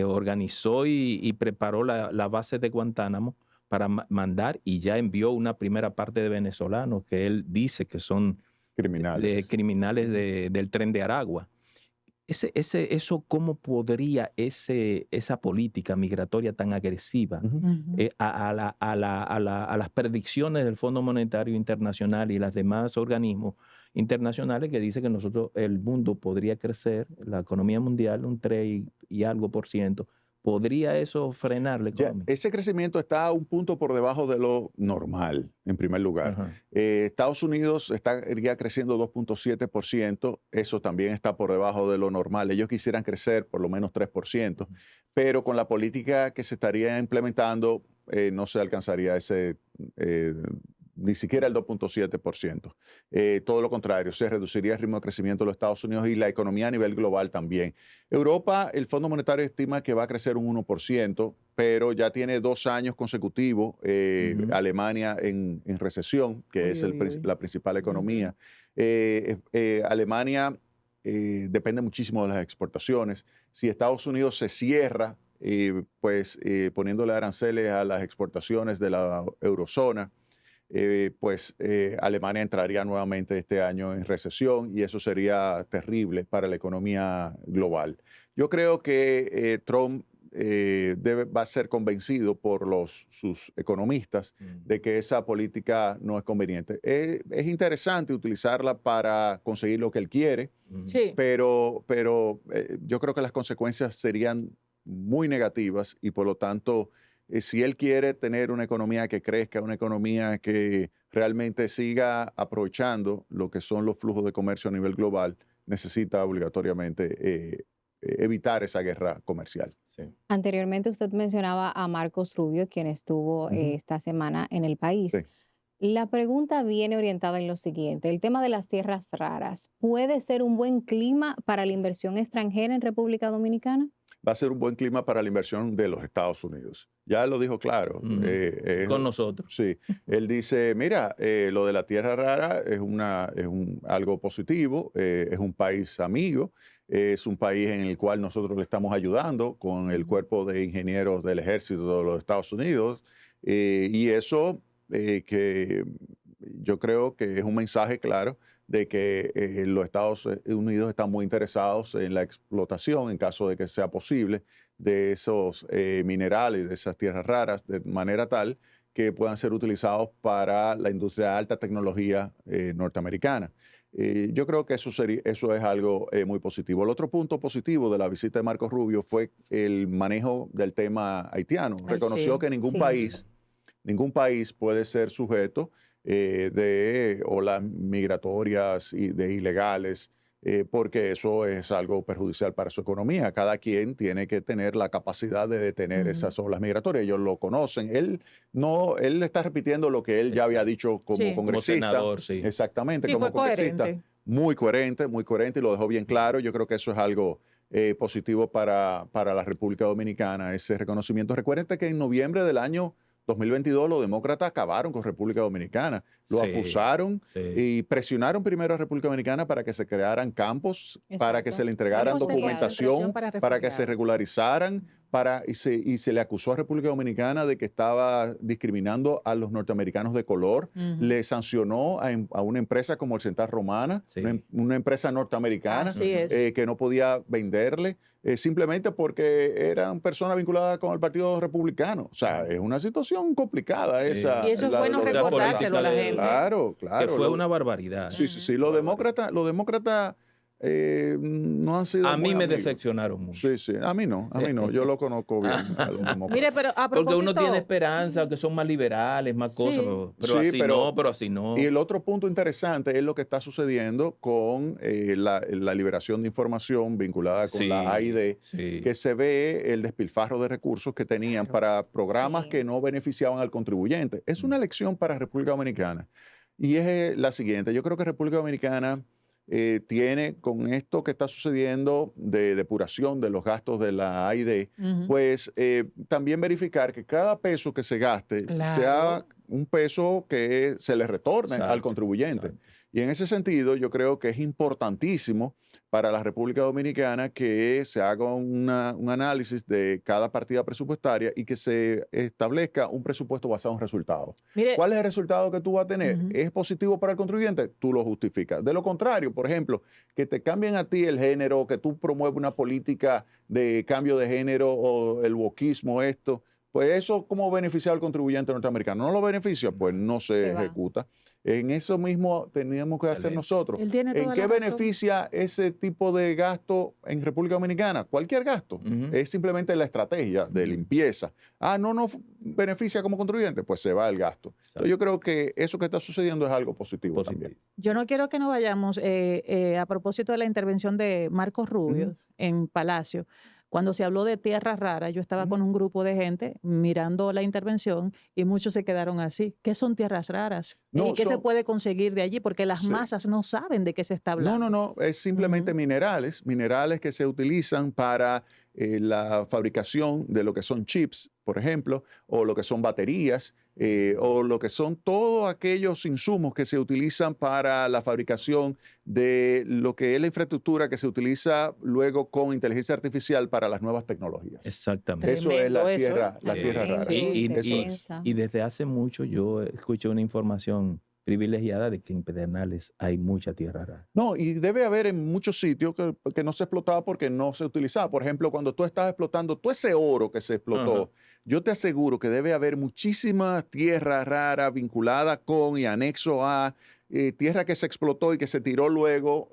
Organizó y preparó la base de Guantánamo para mandar y ya envió una primera parte de venezolanos que él dice que son Criminales. criminales del Tren de Aragua. Eso, ¿cómo podría esa política migratoria tan agresiva Ujú. Ujú. a las predicciones del Fondo Monetario Internacional y los demás organismos internacionales que dicen que el mundo podría crecer, la economía mundial un 3 y algo %? ¿Podría eso frenar la Ya, economía? ese crecimiento está un punto por debajo de lo normal, en primer lugar. Ajá. Estados Unidos estaría creciendo 2.7%, eso también está por debajo de lo normal. Ellos quisieran crecer por lo menos 3%, pero con la política que se estaría implementando no se alcanzaría ni siquiera el 2.7%. Todo lo contrario, se reduciría el ritmo de crecimiento de los Estados Unidos y la economía a nivel global también. Europa, el Fondo Monetario estima que va a crecer un 1%, pero ya tiene 2 años consecutivos Ujú. Alemania en recesión, que Uy, es uy, uy. la principal economía. Alemania depende muchísimo de las exportaciones. Si Estados Unidos se cierra, poniéndole aranceles a las exportaciones de la eurozona, Alemania entraría nuevamente este año en recesión y eso sería terrible para la economía global. Yo creo que Trump va a ser convencido por sus economistas de que esa política no es conveniente. Es interesante utilizarla para conseguir lo que él quiere, Sí. pero yo creo que las consecuencias serían muy negativas y por lo tanto, si él quiere tener una economía que crezca, una economía que realmente siga aprovechando lo que son los flujos de comercio a nivel global, necesita obligatoriamente evitar esa guerra comercial. Sí. Anteriormente usted mencionaba a Marcos Rubio, quien estuvo esta semana en el país. Sí. La pregunta viene orientada en lo siguiente. El tema de las tierras raras, ¿puede ser un buen clima para la inversión extranjera en República Dominicana? Va a ser un buen clima para la inversión de los Estados Unidos. Ya lo dijo claro. Con nosotros. Sí, él dice, mira, lo de la tierra rara es algo positivo, es un país amigo, es un país en el cual nosotros le estamos ayudando con el cuerpo de ingenieros del ejército de los Estados Unidos, y eso que yo creo que es un mensaje claro de que los Estados Unidos están muy interesados en la explotación, en caso de que sea posible, de esos minerales, de esas tierras raras, de manera tal que puedan ser utilizados para la industria de alta tecnología norteamericana. Yo creo que eso es algo muy positivo. El otro punto positivo de la visita de Marcos Rubio fue el manejo del tema haitiano. Reconoció que ningún país puede ser sujeto de olas migratorias y de ilegales, porque eso es algo perjudicial para su economía. Cada quien tiene que tener la capacidad de detener esas olas migratorias. Ellos lo conocen. Él está repitiendo lo que él ya había dicho como congresista. Como senador, sí. Exactamente, Sí, como fue congresista. coherente. Muy coherente y lo dejó bien claro. Yo creo que eso es algo positivo para la República Dominicana, ese reconocimiento. Recuerden que en noviembre del año 2022 los demócratas acabaron con República Dominicana, lo acusaron y presionaron primero a República Dominicana para que se crearan campos, para que se le entregaran Campos de documentación, concentración para que se regularizaran, y se le acusó a República Dominicana de que estaba discriminando a los norteamericanos de color, le sancionó a una empresa como el Central Romana, una empresa norteamericana que no podía venderle, simplemente porque eran personas vinculadas con el Partido Republicano. O sea, es una situación complicada esa. Y eso es bueno recordárselo a la gente. Claro. Que fue una barbaridad. Sí. Los demócratas no han sido a mí me amigos. Decepcionaron mucho. Sí, a mí no. Yo lo conozco bien a los demócratas. Mire, pero a propósito... Porque uno tiene esperanza, que son más liberales, más cosas, pero así no. Y el otro punto interesante es lo que está sucediendo con la liberación de información vinculada con la AID, que se ve el despilfarro de recursos que tenían para programas que no beneficiaban al contribuyente. Es una lección para República Dominicana. Y es la siguiente. Yo creo que República Dominicana tiene, con esto que está sucediendo de depuración de los gastos de la AID, pues también verificar que cada peso que se gaste sea un peso que se le retorne al contribuyente. Y en ese sentido, yo creo que es importantísimo para la República Dominicana que se haga un análisis de cada partida presupuestaria y que se establezca un presupuesto basado en resultados. Mire, ¿cuál es el resultado que tú vas a tener? ¿Es positivo para el contribuyente? Tú lo justificas. De lo contrario, por ejemplo, que te cambien a ti el género, que tú promueves una política de cambio de género o el wokismo, pues eso, ¿cómo beneficia al contribuyente norteamericano? ¿No lo beneficia? Pues no se ejecuta. En eso mismo teníamos que hacer nosotros. Él tiene toda ¿En qué la razón. beneficia ese tipo de gasto en República Dominicana? Cualquier gasto. Es simplemente la estrategia de limpieza. No beneficia como contribuyente, pues se va el gasto. Entonces, yo creo que eso que está sucediendo es algo positivo también. Yo no quiero que nos vayamos a propósito de la intervención de Marcos Rubio en Palacio. Cuando se habló de tierras raras, yo estaba con un grupo de gente mirando la intervención y muchos se quedaron así. ¿Qué son tierras raras? ¿Y qué se puede conseguir de allí? Porque las masas no saben de qué se está hablando. No, es simplemente minerales que se utilizan para la fabricación de lo que son chips, por ejemplo, o lo que son baterías, o lo que son todos aquellos insumos que se utilizan para la fabricación de lo que es la infraestructura que se utiliza luego con inteligencia artificial para las nuevas tecnologías. Exactamente. Eso es la tierra rara. Y desde hace mucho yo escuché una información privilegiada de que en Pedernales hay mucha tierra rara. No, y debe haber en muchos sitios que no se explotaba porque no se utilizaba. Por ejemplo, cuando tú estás explotando todo ese oro que se explotó, Ajá. yo te aseguro que debe haber muchísima tierra rara vinculada con y anexo a tierra que se explotó y que se tiró luego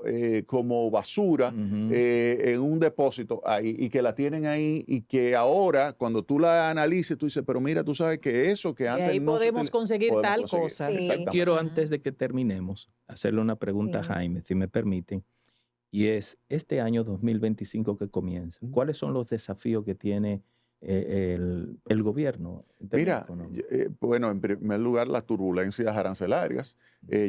como basura Ujú. en un depósito ahí y que la tienen ahí y que ahora cuando tú la analices tú dices, pero mira, tú sabes que eso que Y antes ahí no se podemos conseguir podemos tal conseguir. cosa. Sí. Exactamente. Quiero, Ujú. antes de que terminemos, hacerle una pregunta a Sí. Jaime, si me permiten, y es, este año 2025 que comienza, Ujú. ¿cuáles son los desafíos que tiene el gobierno en términos Mira, económicos? bueno, en primer lugar, las turbulencias arancelarias.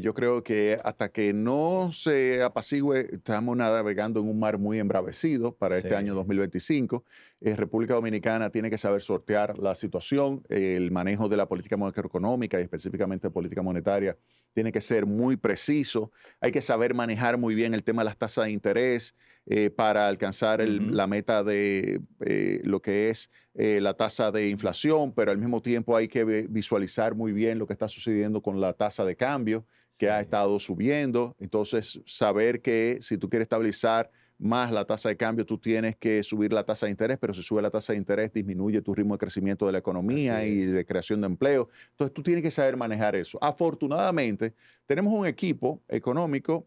Yo creo que hasta que no se apacigüe, estamos navegando en un mar muy embravecido para este año Sí. 2025. República Dominicana tiene que saber sortear la situación, el manejo de la política macroeconómica y específicamente política monetaria tiene que ser muy preciso. Hay que saber manejar muy bien el tema de las tasas de interés para alcanzar Ujú. la meta de lo que es la tasa de inflación, pero al mismo tiempo hay que visualizar muy bien lo que está sucediendo con la tasa de cambio que ha Sí. estado subiendo. Entonces, saber que si tú quieres estabilizar más la tasa de cambio, tú tienes que subir la tasa de interés, pero si sube la tasa de interés, disminuye tu ritmo de crecimiento de la economía Así y es. de creación de empleo. Entonces, tú tienes que saber manejar eso. Afortunadamente, tenemos un equipo económico,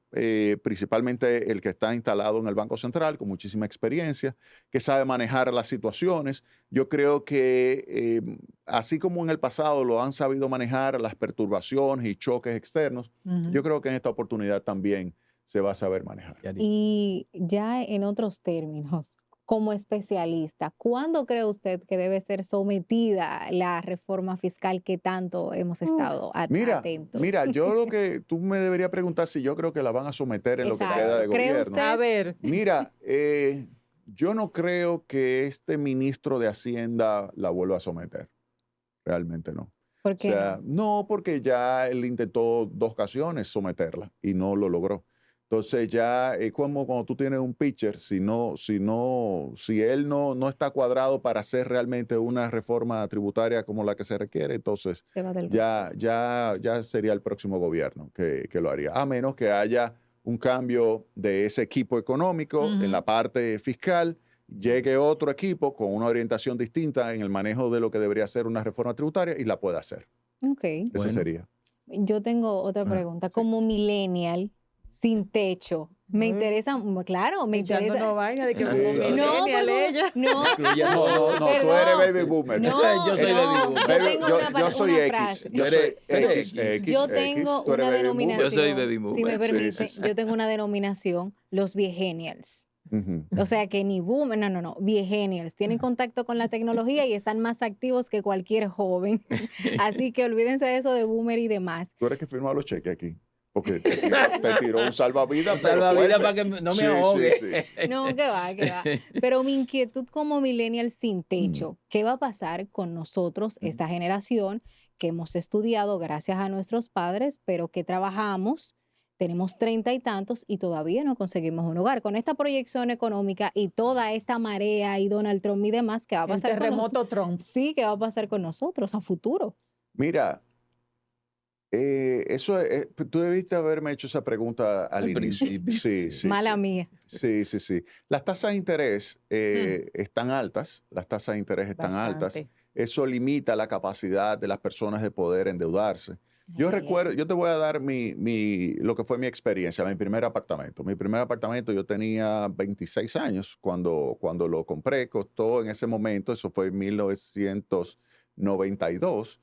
principalmente el que está instalado en el Banco Central, con muchísima experiencia, que sabe manejar las situaciones. Yo creo que así como en el pasado lo han sabido manejar las perturbaciones y choques externos, Ujú. yo creo que en esta oportunidad también se va a saber manejar. Yari. Y ya en otros términos, como especialista, ¿cuándo cree usted que debe ser sometida la reforma fiscal que tanto hemos Uf, estado atentos? Mira, yo lo que tú me deberías preguntar si yo creo que la van a someter en lo que queda de Exacto. ¿Cree gobierno. A usted? ver, Mira, yo no creo que este ministro de Hacienda la vuelva a someter. Realmente no. ¿Por O qué sea, no? no, porque ya él intentó 2 ocasiones someterla y no lo logró. Entonces ya es como cuando tú tienes un pitcher, si él no está cuadrado para hacer realmente una reforma tributaria como la que se requiere, entonces Se va del roster. ya sería el próximo gobierno que lo haría. A menos que haya un cambio de ese equipo económico en la ujú. parte fiscal, llegue otro equipo con una orientación distinta en el manejo de lo que debería ser una reforma tributaria y la pueda hacer. Ok. Ese Bueno. sería. Yo tengo otra Ajá. pregunta. Sí. Como millennial, sin techo, me Ay, interesa, claro, me interesa. echándonos vaina de que Sí, como sí, sí. No, millennial porque ella. no, Incluyendo- No, tú eres baby boomer. No, Yo soy no, baby boomer. yo tengo Yo soy una X. frase. Yo Tú soy eres X. X. Yo tengo tú eres una baby boomer. Yo soy denominación, baby si boomer. me Sí, permite, sí. yo tengo una denominación, los viegenials. Ujú. O sea que ni boomer, no, viegenials. Tienen contacto con la tecnología y están más activos que cualquier joven. Así que olvídense de eso de boomer y demás. Tú eres que firma los cheques aquí. Porque te tiró un salvavidas. Un pero salvavidas fuerte. para que no me Sí, ahogue. sí, sí. No, que va, que va. Pero mi inquietud como millennial sin Mm. techo, ¿qué va a pasar con nosotros, esta generación que hemos estudiado gracias a nuestros padres, pero que trabajamos, tenemos 30 y tantos y todavía no conseguimos un hogar? Con esta proyección económica y toda esta marea y Donald Trump y demás, ¿qué va a El pasar con nosotros? terremoto Trump. Sí, ¿qué va a pasar con nosotros a futuro? Mira, tú debiste haberme hecho esa pregunta al Al inicio. principio, Sí, sí. sí, Mala sí. mía. Sí. Las tasas de interés están altas. Las tasas de interés están altas. Bastante. Eso limita la capacidad de las personas de poder endeudarse. Yo Ay, recuerdo, yo te voy a dar lo que fue mi experiencia, mi primer apartamento. Mi primer apartamento yo tenía 26 años cuando lo compré. Costó en ese momento, eso fue en 1992,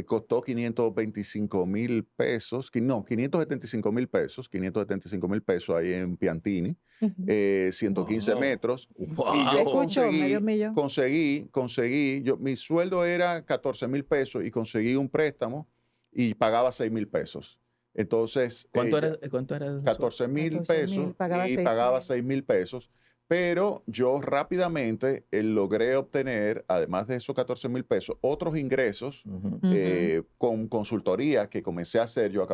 costó 525,000 pesos, 575,000 pesos, 575,000 pesos ahí en Piantini, Ujú. 115 Wow. metros. Y Wow. yo Escuchó, medio millón. conseguí, mi sueldo era 14,000 pesos y conseguí un préstamo y pagaba 6,000 pesos. Entonces, ¿Cuánto era el 14,000 14,000, pesos pagaba y 6,000. pagaba 6,000 pesos. Pero yo rápidamente logré obtener, además de esos 14,000 pesos, otros ingresos Ujú. Ujú. con consultoría que comencé a hacer. Yo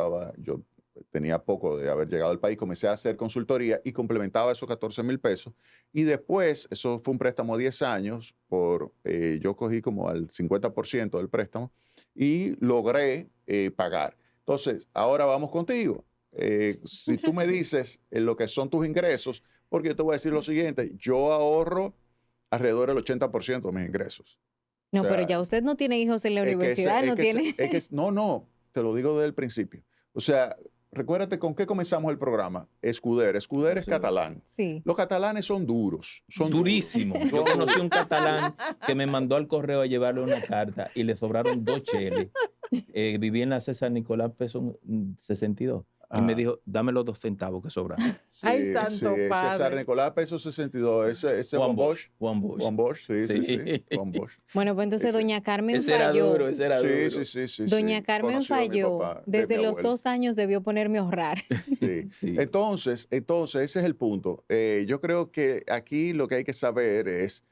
tenía poco de haber llegado al país, comencé a hacer consultoría y complementaba esos 14,000 pesos. Y después, eso fue un préstamo de 10 años, yo cogí como al 50% del préstamo y logré pagar. Entonces, ahora vamos contigo. Si tú me dices lo que son tus ingresos, porque yo te voy a decir lo siguiente, yo ahorro alrededor del 80% de mis ingresos. No, O sea, pero ya usted no tiene hijos en la es que universidad, no tiene. no, te lo digo desde el principio. O sea, recuérdate con qué comenzamos el programa. Escuder. Escuder es Sí. catalán. Sí. Los catalanes son duros. Son Durísimo. duros. Yo conocí un catalán que me mandó al correo a llevarle una carta y le sobraron 2 cheles. Viví en la César Nicolás Peso 62. Y me Ah. dijo, dame los 2 centavos que sobraron. Ay, santo César padre. Nicolás, peso 62. Ese Juan Juan Bosch. Juan Bosch. Juan Bosch, sí. Sí. Juan Bosch. Bueno, pues entonces Ese- doña Carmen Ese era falló. duro, ese era duro. Sí. Doña Carmen Conoció a mi falló. papá, de Desde mi los abuelo. 2 años debió ponerme a ahorrar. Sí. Sí. Entonces, ese es el punto. Yo creo que aquí lo que hay que saber es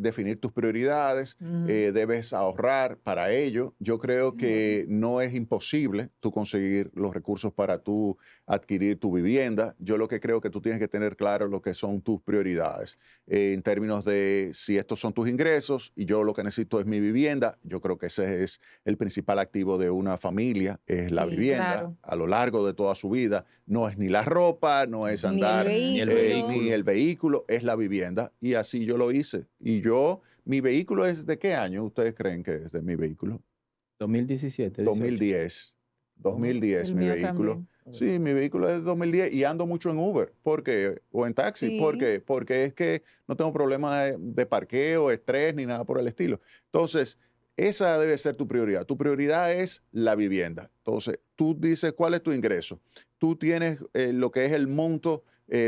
definir tus prioridades. Ujú. Debes ahorrar para ello. Yo creo que no es imposible tú conseguir los recursos para tú adquirir tu vivienda. Yo lo que creo que tú tienes que tener claro lo que son tus prioridades en términos de si estos son tus ingresos y yo lo que necesito es mi vivienda. Yo creo que ese es el principal activo de una familia, es la Sí, vivienda claro. a lo largo de toda su vida. No es ni la ropa, no es Ni el andar Ni el vehículo. ni el vehículo, es la vivienda. Y así yo lo hice. Y mi vehículo es ¿de qué año ustedes creen que es de mi vehículo? 2017. 18. 2010. 2010 El mi mío vehículo. también. Sí, mi vehículo es de 2010 y ando mucho en Uber. ¿Por qué? O en taxi. Sí. ¿Por qué? Porque es que no tengo problema de parqueo, estrés ni nada por el estilo. Entonces, esa debe ser tu prioridad. Tu prioridad es la vivienda. Entonces, tú dices, ¿cuál es tu ingreso? Tú tienes lo que es el monto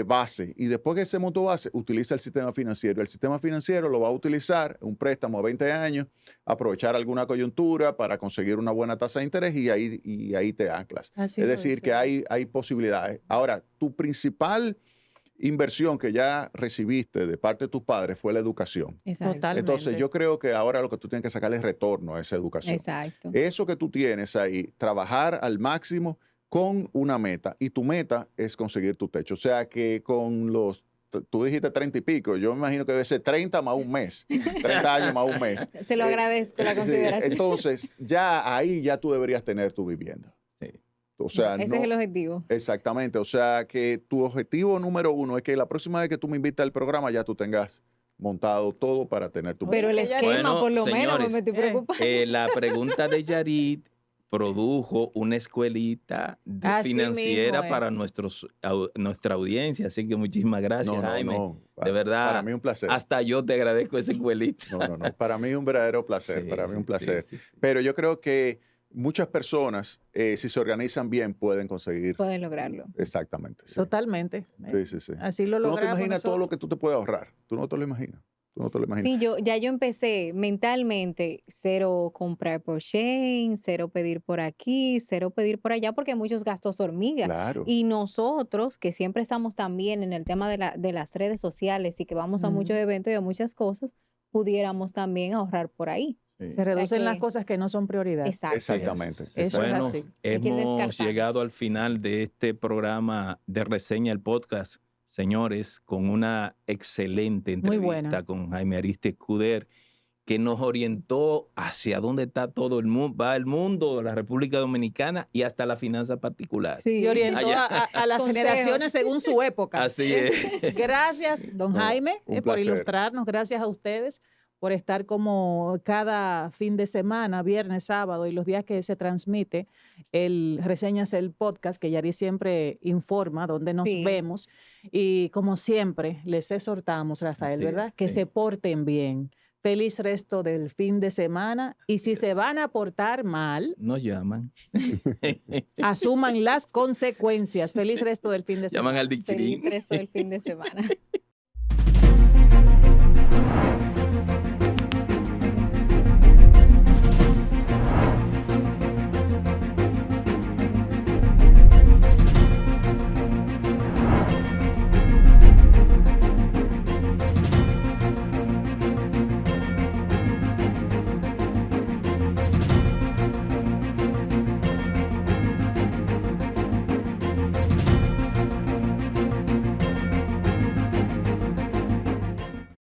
base y después que ese monto base, utiliza el sistema financiero. El sistema financiero lo va a utilizar, un préstamo a 20 años, aprovechar alguna coyuntura para conseguir una buena tasa de interés y ahí te anclas. Así Es lo decir, hice. que hay posibilidades. Ahora, tu principal inversión que ya recibiste de parte de tus padres fue la educación. Exacto. Totalmente. Entonces, yo creo que ahora lo que tú tienes que sacarle es retorno a esa educación. Exacto. Eso que tú tienes ahí, trabajar al máximo con una meta. Y tu meta es conseguir tu techo. O sea que con tú dijiste 30 y pico, yo me imagino que debe ser 30 más un mes, 30 años más un mes. Se lo agradezco la Sí, consideración. entonces, ahí ya tú deberías tener tu vivienda. Sí. O sea, Ese es el objetivo. Exactamente. O sea, que tu objetivo número 1 es que la próxima vez que tú me invites al programa ya tú tengas montado todo para tener tu Pero el vivienda. esquema, Bueno, por lo menos, señores, me estoy preocupando. La pregunta de Yarit produjo una escuelita Así financiera mismo para es. nuestra audiencia. Así que muchísimas gracias, Jaime. De verdad, Para mí un placer. hasta yo te agradezco esa escuelita. No. Para mí un verdadero placer. Sí, Para mí sí, un placer. sí, sí, sí. Pero yo creo que muchas personas, si se organizan bien, pueden conseguir. Pueden lograrlo. Exactamente. Sí. Totalmente. Sí. Así lo Tú no te logramos imaginas todo lo nosotros. que tú te puedes ahorrar. Tú no te lo imaginas. Tú no te lo imaginas. Sí, yo empecé mentalmente, cero comprar por Shein, cero pedir por aquí, cero pedir por allá, porque hay muchos gastos hormiga. Claro. Y nosotros, que siempre estamos también en el tema de las redes sociales y que vamos a muchos Ujú. eventos y a muchas cosas, pudiéramos también ahorrar por ahí. Sí. Se reducen las que- cosas que no son prioridad. Exacto. Exactamente. Eso es Bueno, así. Hay que hemos descartar. llegado al final de este programa de reseña, el podcast, señores, con una excelente Muy entrevista buena. con Jaime Ariste Escuder, que nos orientó hacia dónde está todo el mundo, va el mundo, la República Dominicana y hasta la finanza particular. Sí. Y orientó Allá. a las Consejos. generaciones según su época. Así es. Gracias, don No, Jaime, un por placer. ilustrarnos. Gracias a ustedes por estar como cada fin de semana, viernes, sábado y los días que se transmite el Reseñas, el podcast, que Yari siempre informa dónde nos Sí. vemos. Y como siempre, les exhortamos, Rafael, Así es, ¿verdad? Que sí. se porten bien. Feliz resto del fin de semana. Y si se Yes. van a portar mal, Nos llaman. asuman las consecuencias. Feliz resto del fin de semana. Llaman al Feliz Dictirín. resto del fin de semana.